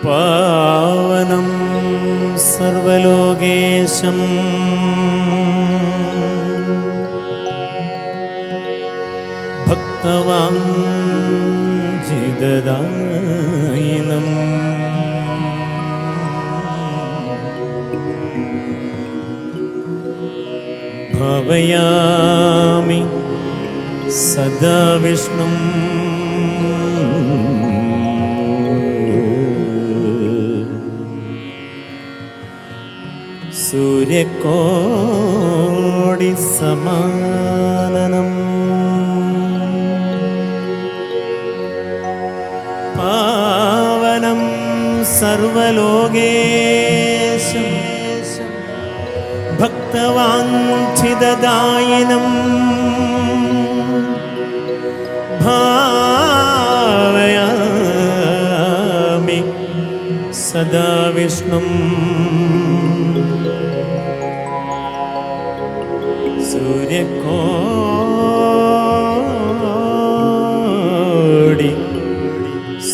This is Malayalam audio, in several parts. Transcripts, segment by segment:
पावनं सर्वलोकेशं भक्तवाञ्छिददायिनं भावयामि सदा विष्णुं सूर्यकोटिसमाननं पावनं सर्वलोकेशं भक्तवाञ्छिददायिनं भावयामि सदा विष्णुं सूर्यकोटि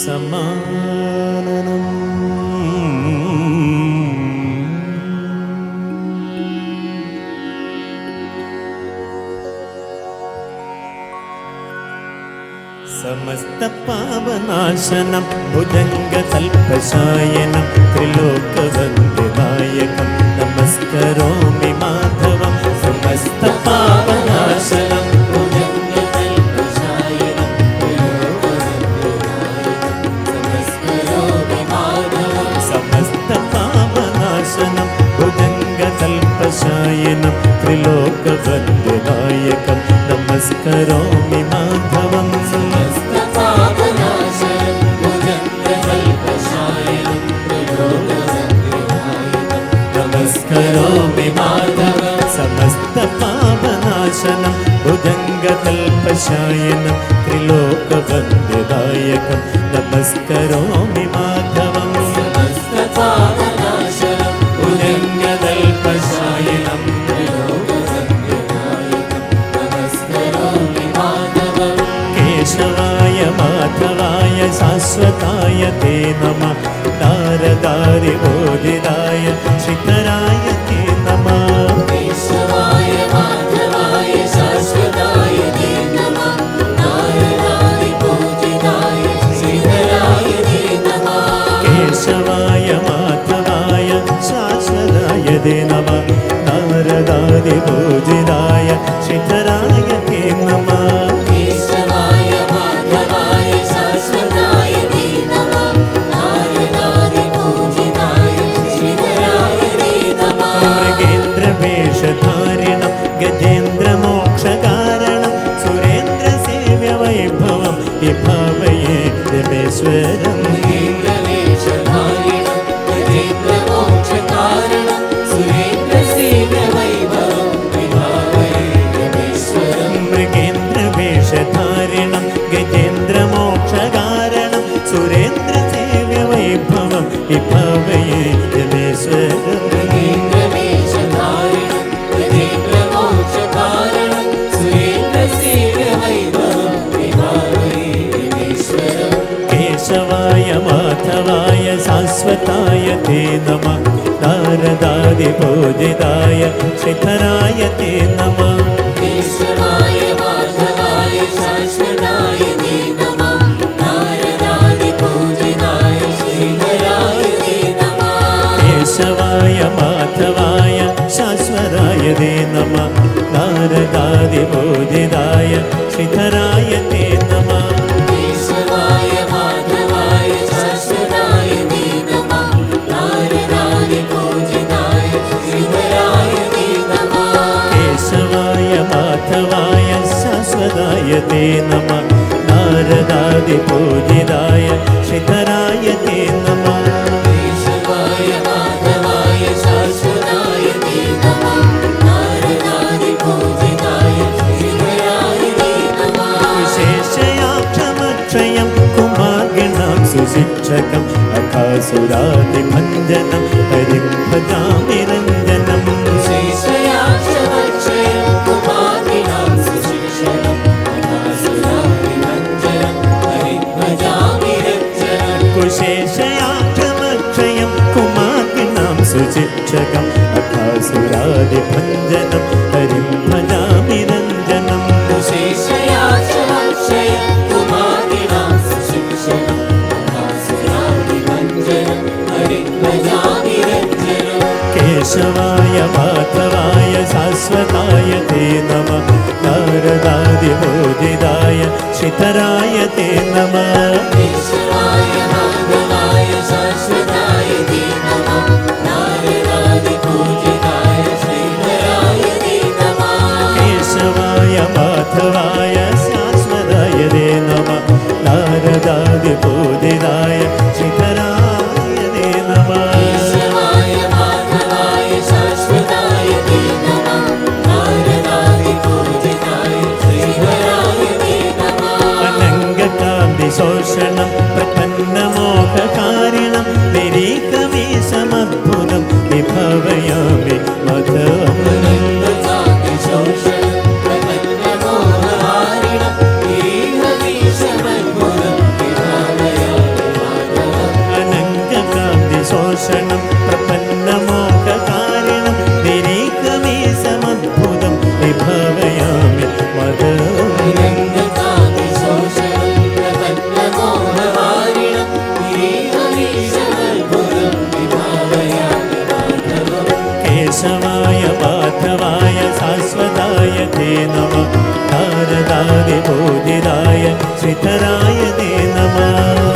समाननं समस्तपापनाशनं भुजङ्गतल्पशायनं त्रिलोकवन्दिदायकं नमस्करोमि माधवं समस्तपापनाशनं भुजङ्गतल्पशायनं त्रिलोकवन्दिदायकं समस्तपापनाशनं भुजङ्गतल्पशायनं त्रिलोकवन्दिदायकं नमस्करोमि माधवं नमस्करोमि माधवं समस्तपापनाशनं भुजङ्गतल्पशायनं त्रिलोकवन्दिदायकं नमस्करोमि माधवं समस्तपापनाशनं भुजङ्गतल्पशायनं त्रिलोकवन्दिदायकं नमस्करोमि माधवं केशवाय माधवाय शाश्वताय ते नमः नारदारिबोधिराय श्रीधराय ते नमः केशवाय माधवाय शाश्वताय ते नमः नारदारिबोधिराय श्रीधराय ते नमः केशवाय माधवाय शाश्वताय ते नमः नारदारिबोधिराय श्रीधराय ते नमः केशवाय माधवाय शाश्वताय ते नमः नारदारिबोधिराय श्रीधराय ते नमः मृगेन्द्रवेषधारिणं गजेन्द्रमोक्षकारणं सुरेन्द्रसेव्यवैभवं विभावये रमेश्वरम् मृगेन्द्रवेषधारिणं गजेन्द्रमोक्षकारणं सुरेन्द्रसेव्यवैभवं विभावये रमेश्वरम् केशवाय माधवाय शाश्वताय ते नमः नारदारिबोधिराय श्रीधराय ते नमः केशवाय माधवाय शाश्वताय ते नमः नारदारिबोधिराय श्रीधराय ते नमः केशवाय माधवाय शाश्वताय ते नमः नारदारिबोधिराय श्रीधराय ते नमः केशवाय माधवाय शाश्वताय ते नमः नारदारिबोधिराय श्रीधराय ते नमः केशवाय माधवाय शाश्वताय ते नमः नारदारिबोधिराय श्रीधराय ते नमः केशवाय माधवाय शाश्वताय ते नमः नारदारिबोधिराय श्रीधराय ते नमः विशेषयाक्षमक्षयं कुमार्गिणां सुशिक्षकम् अकासुरादिभञ्जनं हरिं भजामि रञ्जनम् शेषयाक्षमक्षयं कुमार्गिणां सुशिक्षणम् अकासुरादिभञ्जनं हरिं भजामि रञ्जनम् कुशेषयाक्षम ഗോപരിം ഭജാമിരഞ്ജനം ശേഷയാക്ഷയം കുമാരിണാം സുശിക്ഷണം മഹാസുരാദിഭഞ്ജനം ഹരിം ഭജാമിരഞ്ജനം കേശവായ മാധവായ ശാശ്വതായ തേ നമഃ നാരദാദിബോധിതായ ശിഖരായ തേ നമഃ കേശവായ മാധവായ ശാശ്വതായ തേ നമഃ നാരദാദിപൂജിതായ ശ്രീധരായ തേ നമഃ കേശവായ മാധവായ ശാശ്വതായ തേ നമഃ നാരദാദിബോധിതായ ശിഖരായ തേ നമഃ കേശവായ മാധവായ ശാശ്വതായ തേ നമഃ നാരദാദിപൂജിതായ ശ്രീധരായ തേ നമഃ അനംഗകാന്തി ശോഷണം പ്രപന്നമോഹകാരിണം നിരീകമേ സമദ്ഭുതം വിഭവയാമി മധവം അനംഗകാന്തി ശോഷണം പ്രപന്നമോഹകാരിണം നിരീകമേ സമദ്ഭുതം വിഭവയാമി മധവം കേശവായ മാധവായ ശാശ്വതായ തേ നമഃ നാരദാദിബോധിതായ ശ്രീധരായ തേ നമഃ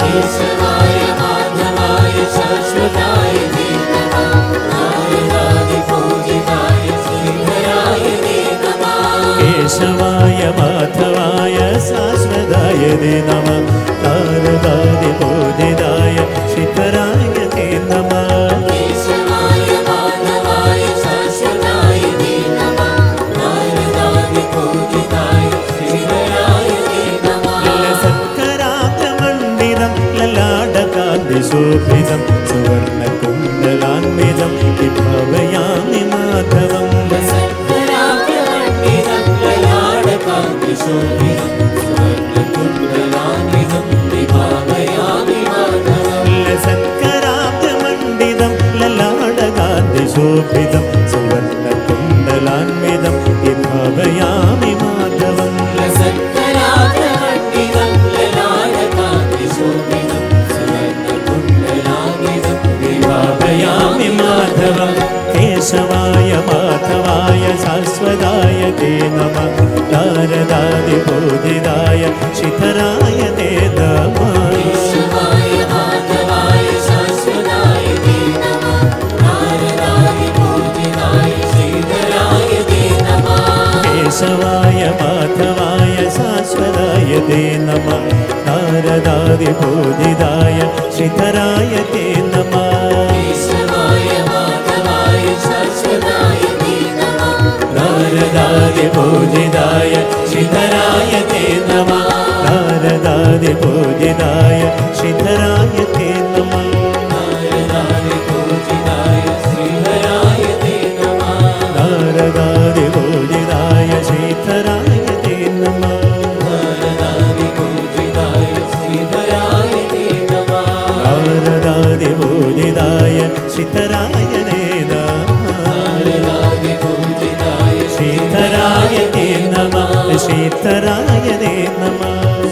കേശവായ മാധവായ ശാശ്വതായ തേ നമഃ നാരദാദിപൂജിതായ ശ്രീധരായ തേ നമഃ കേശവായ മാധവായ ശാശ്വതായ തേ നമഃ നാരദാദിബോധിതായ ശ്രീധരായ തേ നമഃ കേശവായ മാധവായ ശാശ്വതായ തേ നമഃ നാരദാദിപൂജിതായ ശ്രീധരായ തേ നമഃ സത്കരാബ്ദമണ്ഡിതം ലലാടകാന്തി ശോഭിതം സുവർണകുണ്ടലാന്വിതം വിഭവയാമി മാധവം സത്കരാബ്ദമണ്ഡിതം ലലാടകാന്തിശോഭിതം സുവർണകുണ്ടലാന്വിതം വിഭാവയാമി മാധവം സത്കരാബ്ദമണ്ഡിതം ലലാടകാന്തി ശോഭിതം സുവർണകുണ്ടലാന്വിതം വിഭവയാമി മാധവം സത്കരാബ്ദമണ്ഡിതം ലലാടകാന്തിശോഭിതം സുവർണകുണ്ടലാന്വിതം വിഭാവയാമി മാധവം കേശവായ മാധവായ ശാശ്വതായ തേ നമഃ നാരദാദിബോധിതായ ശിഖരായ തേ നമഃ കേശവായ മാധവായ ശാശ്വതായ തേ നമഃ നാരദാദിപൂജിതായ ശ്രീധരായ തേ നമഃ കേശവായ മാധവായ ശാശ്വതായ തേ നമഃ നാരദാദിബോധിതായ ശിഖരായ തേ നമഃ കേശവായ മാധവായ ശാശ്വതായ തേ നമഃ നാരദാദിബോധിതായ ശിഖരായ തേ നമഃ നാരദാദിബോധിതായ ശിഖരായ തേ നമഃ നാരദാദിപൂജിതായ ശ്രീധരായ തേ നമഃ നാരദാദിബോധിതായ ശിഖരായ തേ നമഃ നാരദാദിപൂജിതായ ശ്രീധരായ തേ നമഃ നാരദാദിബോധിതായ ശിഖരായ തേ നമഃ നാരദാദിപൂജിതായ ശീതരായ തേ നമഃ ശീതരായ തേ നമഃ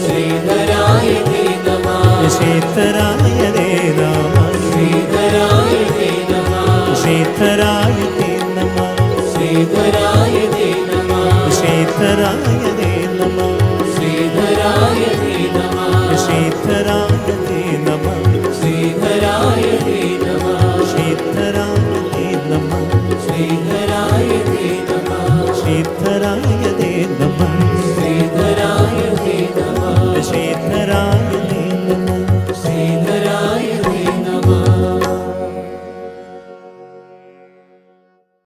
ശ്രീധരായ തേ നമഃ ശീതരായ തേ നമഃ ശ്രീധരായ തേ നമഃ ശീതരായ തേ നമഃ ശ്രീധരായ തേ നമഃ ശീതരായ